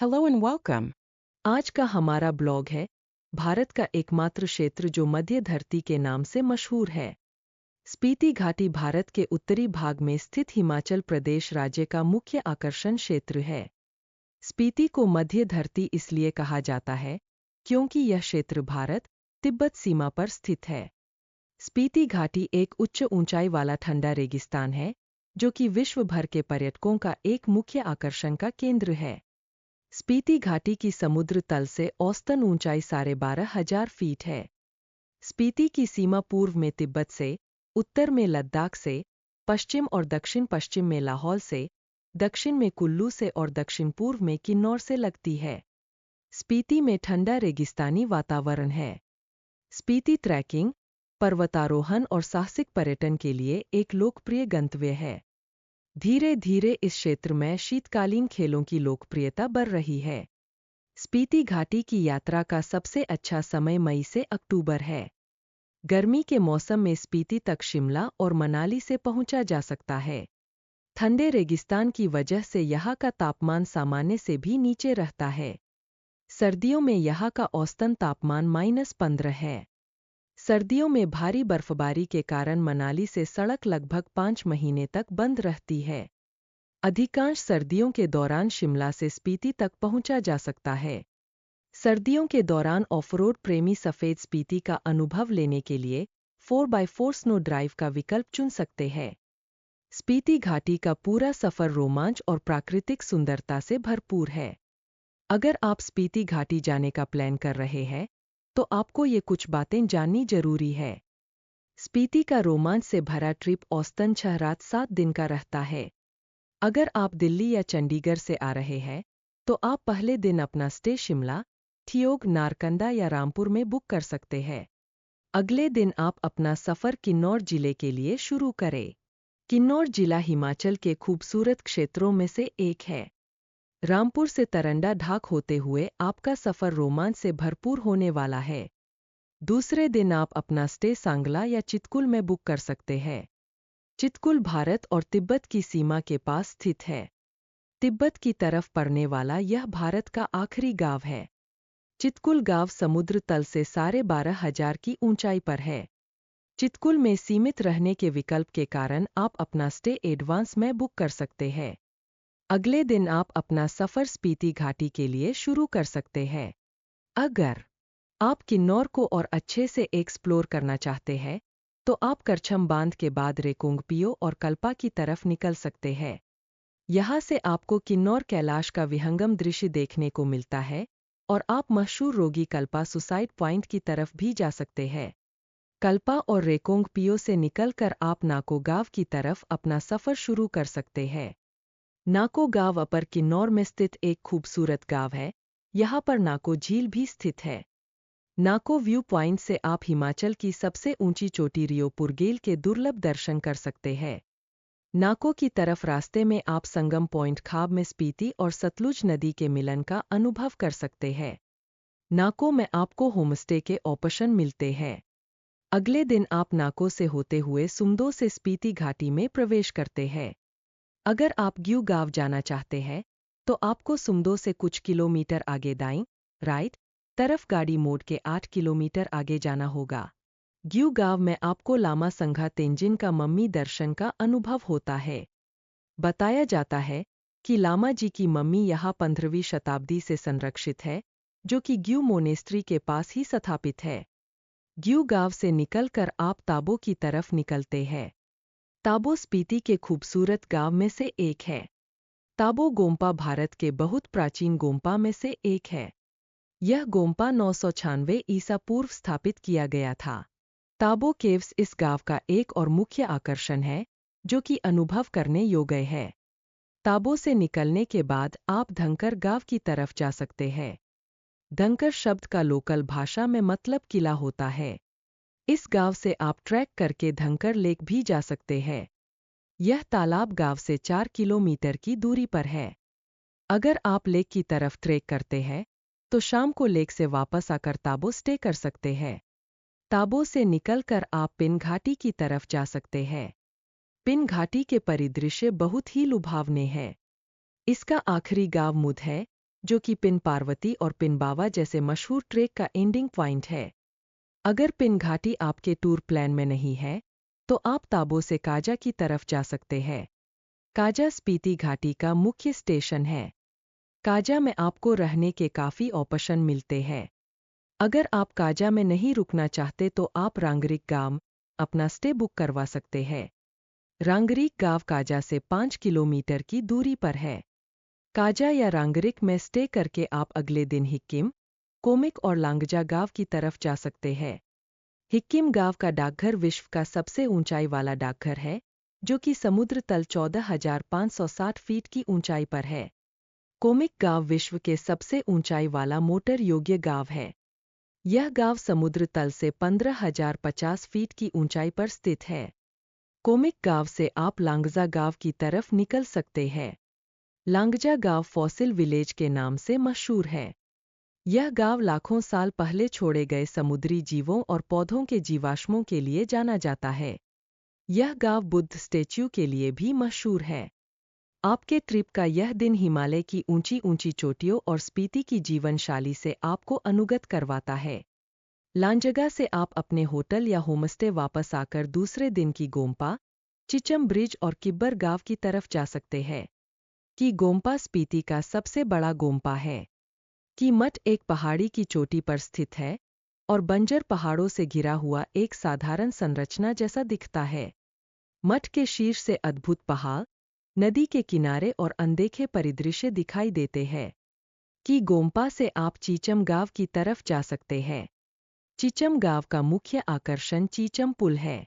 Hello and welcome. आज का हमारा ब्लॉग है भारत का एकमात्र क्षेत्र जो मध्य धरती के नाम से मशहूर है। स्पीति घाटी भारत के उत्तरी भाग में स्थित हिमाचल प्रदेश राज्य का मुख्य आकर्षण क्षेत्र है। स्पीति को मध्य धरती इसलिए कहा जाता है क्योंकि यह क्षेत्र भारत तिब्बत सीमा पर स्थित है। स्पीति घाटी एक उच्च ऊंचाई वाला ठंडा रेगिस्तान है जो कि विश्व भर के पर्यटकों का एक मुख्य आकर्षण का केंद्र है। स्पीति घाटी की समुद्र तल से औसतन ऊंचाई 12,500 फीट है। स्पीति की सीमा पूर्व में तिब्बत से, उत्तर में लद्दाख से, पश्चिम और दक्षिण पश्चिम में लाहौल से, दक्षिण में कुल्लू से और दक्षिण पूर्व में किन्नौर से लगती है। स्पीति में ठंडा रेगिस्तानी वातावरण है। स्पीति ट्रैकिंग, पर्वतारोहण और साहसिक पर्यटन के लिए एक लोकप्रिय गंतव्य है। धीरे धीरे इस क्षेत्र में शीतकालीन खेलों की लोकप्रियता बढ़ रही है। स्पीति घाटी की यात्रा का सबसे अच्छा समय मई से अक्टूबर है। गर्मी के मौसम में स्पीति तक शिमला और मनाली से पहुंचा जा सकता है। ठंडे रेगिस्तान की वजह से यहाँ का तापमान सामान्य से भी नीचे रहता है। सर्दियों में यहाँ का औसतन तापमान -15 है। सर्दियों में भारी बर्फबारी के कारण मनाली से सड़क लगभग 5 महीने तक बंद रहती है। अधिकांश सर्दियों के दौरान शिमला से स्पीति तक पहुंचा जा सकता है। सर्दियों के दौरान ऑफरोड प्रेमी सफेद स्पीति का अनुभव लेने के लिए 4x4 स्नो ड्राइव का विकल्प चुन सकते हैं। स्पीति घाटी का पूरा सफर रोमांच और प्राकृतिक सुंदरता से भरपूर है। अगर आप स्पीति घाटी जाने का प्लान कर रहे हैं, तो आपको ये कुछ बातें जाननी जरूरी है। स्पीति का रोमांच से भरा ट्रिप औसतन 6 रात 7 दिन का रहता है। अगर आप दिल्ली या चंडीगढ़ से आ रहे हैं, तो आप पहले दिन अपना स्टे शिमला, ठियोग, नारकंडा या रामपुर में बुक कर सकते हैं। अगले दिन आप अपना सफ़र किन्नौर जिले के लिए शुरू करें। किन्नौर जिला हिमाचल के खूबसूरत क्षेत्रों में से एक है। रामपुर से तरंडा ढाक होते हुए आपका सफ़र रोमांच से भरपूर होने वाला है। दूसरे दिन आप अपना स्टे सांगला या चितकुल में बुक कर सकते हैं। चितकुल भारत और तिब्बत की सीमा के पास स्थित है। तिब्बत की तरफ पड़ने वाला यह भारत का आखिरी गांव है। चितकुल गांव समुद्र तल से 12,500 की ऊंचाई पर है। चितकुल में सीमित रहने के विकल्प के कारण आप अपना स्टे एडवांस में बुक कर सकते हैं। अगले दिन आप अपना सफ़र स्पीति घाटी के लिए शुरू कर सकते हैं। अगर आप किन्नौर को और अच्छे से एक्सप्लोर करना चाहते हैं, तो आप करछम बांध के बाद रेकोंगपियो और कल्पा की तरफ निकल सकते हैं। यहाँ से आपको किन्नौर कैलाश का विहंगम दृश्य देखने को मिलता है और आप मशहूर रोगी कल्पा सुसाइड पॉइंट की तरफ भी जा सकते हैं। कल्पा और रेकोंगपियो से निकलकर आप नाको गांव की तरफ अपना सफ़र शुरू कर सकते हैं। नाको गांव अपर किन्नौर में स्थित एक खूबसूरत गांव है। यहाँ पर नाको झील भी स्थित है। नाको व्यू पॉइंट से आप हिमाचल की सबसे ऊंची चोटी रियो पुरगेल के दुर्लभ दर्शन कर सकते हैं। नाको की तरफ रास्ते में आप संगम पॉइंट खाब में स्पीति और सतलुज नदी के मिलन का अनुभव कर सकते हैं। नाको में आपको होमस्टे के ऑप्शन मिलते हैं। अगले दिन आप नाको से होते हुए सुमदो से स्पीति घाटी में प्रवेश करते हैं। अगर आप ग्यू गांव जाना चाहते हैं, तो आपको सुमदो से कुछ किलोमीटर आगे दाईं, राइट तरफ गाड़ी मोड़ के 8 किलोमीटर आगे जाना होगा। ग्यू गांव में आपको लामा संघा तेंजिन का मम्मी दर्शन का अनुभव होता है। बताया जाता है कि लामा जी की मम्मी यहाँ 15वीं शताब्दी से संरक्षित है, जो कि ग्यू मोनेस्ट्री के पास ही स्थापित है। ग्यू गांव से निकलकर आप ताबो की तरफ निकलते हैं। ताबो स्पीति के खूबसूरत गांव में से एक है। ताबो गोम्पा भारत के बहुत प्राचीन गोम्पा में से एक है। यह गोम्पा 996 ईसा पूर्व स्थापित किया गया था। ताबो केव्स इस गांव का एक और मुख्य आकर्षण है, जो कि अनुभव करने योग्य है। ताबो से निकलने के बाद आप धंकर गांव की तरफ जा सकते हैं। धंकर शब्द का लोकल भाषा में मतलब किला होता है। इस गांव से आप ट्रैक करके धंकर लेक भी जा सकते हैं। यह तालाब गांव से 4 किलोमीटर की दूरी पर है। अगर आप लेक की तरफ ट्रैक करते हैं, तो शाम को लेक से वापस आकर ताबो स्टे कर सकते हैं। ताबो से निकलकर आप पिन घाटी की तरफ जा सकते हैं। पिन घाटी के परिदृश्य बहुत ही लुभावने हैं। इसका आखिरी गांव मुद है, जो कि पिन पार्वती और पिन बावा जैसे मशहूर ट्रेक का एंडिंग पॉइंट है। अगर पिन घाटी आपके टूर प्लान में नहीं है, तो आप ताबो से काजा की तरफ जा सकते हैं। काजा स्पीति घाटी का मुख्य स्टेशन है। काजा में आपको रहने के काफ़ी ऑप्शन मिलते हैं। अगर आप काजा में नहीं रुकना चाहते तो आप रांगरिक गांव अपना स्टे बुक करवा सकते हैं। रांगरिक गांव काजा से 5 किलोमीटर की दूरी पर है। काजा या रांगरिक में स्टे करके आप अगले दिन हिक्किम, कोमिक और लांगजा गांव की तरफ जा सकते हैं। हिक्किम गांव का डाकघर विश्व का सबसे ऊंचाई वाला डाकघर है, जो कि समुद्र तल 14,560 फीट की ऊंचाई पर है। कोमिक गांव विश्व के सबसे ऊंचाई वाला मोटर योग्य गांव है। यह गांव समुद्र तल से 15,050 फीट की ऊंचाई पर स्थित है। कोमिक गांव से आप लांगजा गांव की तरफ निकल सकते हैं। लांगजा गांव फॉसिल विलेज के नाम से मशहूर है। यह गांव लाखों साल पहले छोड़े गए समुद्री जीवों और पौधों के जीवाश्मों के लिए जाना जाता है। यह गांव बुद्ध स्टैच्यू के लिए भी मशहूर है। आपके ट्रिप का यह दिन हिमालय की ऊंची ऊंची चोटियों और स्पीति की जीवनशैली से आपको अनुगत करवाता है। लांजगा से आप अपने होटल या होमस्टे वापस आकर दूसरे दिन की गोम्पा, चिचम ब्रिज और किब्बर गांव की तरफ जा सकते हैं। कि गोम्पा स्पीति का सबसे बड़ा गोम्पा है। कि मठ एक पहाड़ी की चोटी पर स्थित है और बंजर पहाड़ों से घिरा हुआ एक साधारण संरचना जैसा दिखता है। मठ के शीर्ष से अद्भुत पहाड़, नदी के किनारे और अनदेखे परिदृश्य दिखाई देते हैं। कि गोम्पा से आप चीचम गांव की तरफ जा सकते हैं। चिचम गांव का मुख्य आकर्षण चीचम पुल है।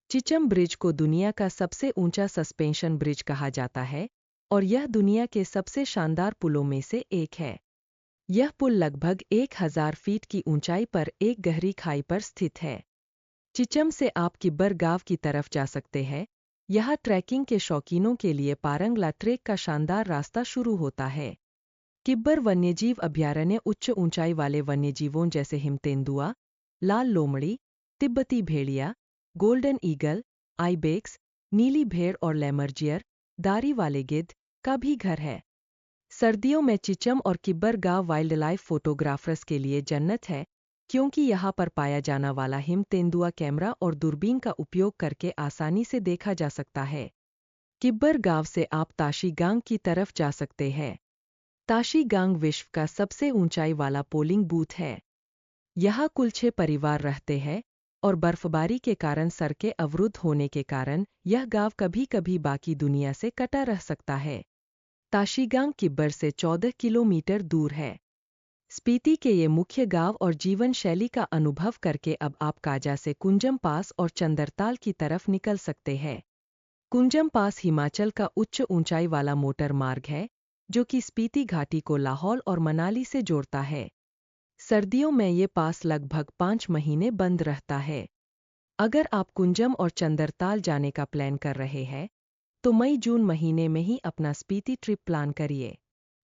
चिचम ब्रिज को दुनिया का सबसे ऊंचा सस्पेंशन ब्रिज कहा जाता है और यह दुनिया के सबसे शानदार पुलों में से एक है। यह पुल लगभग 1000 फीट की ऊंचाई पर एक गहरी खाई पर स्थित है। चिचम से आप किब्बर गांव की तरफ जा सकते हैं। यहाँ ट्रैकिंग के शौकीनों के लिए पारंगला ट्रेक का शानदार रास्ता शुरू होता है। किब्बर वन्यजीव अभयारण्य उच्च ऊंचाई वाले वन्यजीवों जैसे हिमतेंदुआ, लाल लोमड़ी, तिब्बती भेड़िया, गोल्डन ईगल, आइबेक्स, नीली भेड़ और लेमर्जियर, दारी वाले गिद्ध का भी घर है। सर्दियों में चिचम और किब्बर गांव वाइल्ड लाइफ फोटोग्राफर्स के लिए जन्नत है, क्योंकि यहाँ पर पाया जाना वाला हिम तेंदुआ कैमरा और दूरबीन का उपयोग करके आसानी से देखा जा सकता है। किब्बर गांव से आप ताशी गांग की तरफ जा सकते हैं। ताशी गांग विश्व का सबसे ऊंचाई वाला पोलिंग बूथ है। यहाँ कुल 6 परिवार रहते हैं और बर्फबारी के कारण सड़कें अवरुद्ध होने के कारण यह गांव कभी कभी बाकी दुनिया से कटा रह सकता है। ताशीगांग किब्बर से 14 किलोमीटर दूर है। स्पीति के ये मुख्य गांव और जीवन शैली का अनुभव करके अब आप काजा से कुंजम पास और चंदरताल की तरफ निकल सकते हैं। कुंजम पास हिमाचल का उच्च ऊंचाई वाला मोटर मार्ग है, जो कि स्पीति घाटी को लाहौल और मनाली से जोड़ता है। सर्दियों में ये पास लगभग 5 महीने बंद रहता है। अगर आप कुंजम और चंदरताल जाने का प्लान कर रहे हैं, तो मई-जून महीने में ही अपना स्पीति ट्रिप प्लान करिए।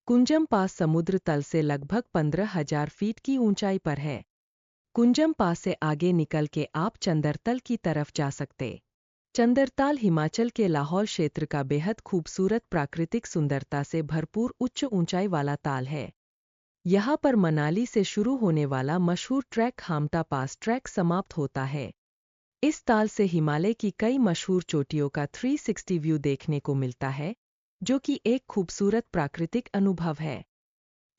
कुंजम पास समुद्र तल से लगभग 15,000 फीट की ऊंचाई पर है। कुंजम पास से आगे निकल के आप चंदरताल की तरफ जा सकते। चंदरताल हिमाचल के लाहौल क्षेत्र का बेहद खूबसूरत प्राकृतिक सुंदरता से भरपूर उच्च ऊंचाई वाला ताल है। यहाँ पर मनाली से शुरू होने वाला मशहूर ट्रैक हामटा पास ट्रैक समाप्त होता है। इस ताल से हिमालय की कई मशहूर चोटियों का 360 व्यू देखने को मिलता है, जो कि एक खूबसूरत प्राकृतिक अनुभव है।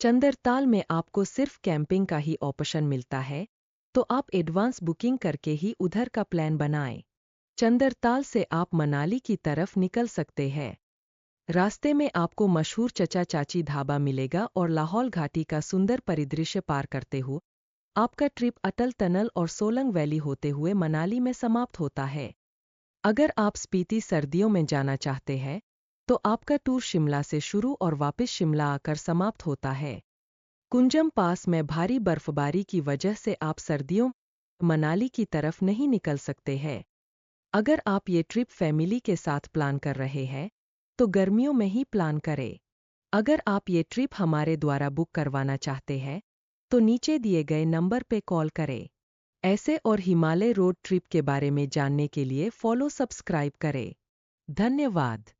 चंदरताल में आपको सिर्फ कैंपिंग का ही ऑप्शन मिलता है, तो आप एडवांस बुकिंग करके ही उधर का प्लान बनाएं। चंदरताल से आप मनाली की तरफ निकल सकते हैं। रास्ते में आपको मशहूर चचा चाची ढाबा मिलेगा और लाहौल घाटी का सुंदर परिदृश्य पार करते हुए आपका ट्रिप अटल टनल और सोलंग वैली होते हुए मनाली में समाप्त होता है। अगर आप स्पीति सर्दियों में जाना चाहते हैं, तो आपका टूर शिमला से शुरू और वापस शिमला आकर समाप्त होता है। कुंजम पास में भारी बर्फबारी की वजह से आप सर्दियों मनाली की तरफ नहीं निकल सकते हैं। अगर आप ये ट्रिप फैमिली के साथ प्लान कर रहे हैं, तो गर्मियों में ही प्लान करें। अगर आप ये ट्रिप हमारे द्वारा बुक करवाना चाहते हैं, तो नीचे दिए गए नंबर पे कॉल करें। ऐसे और हिमालय रोड ट्रिप के बारे में जानने के लिए फॉलो सब्सक्राइब करें। धन्यवाद।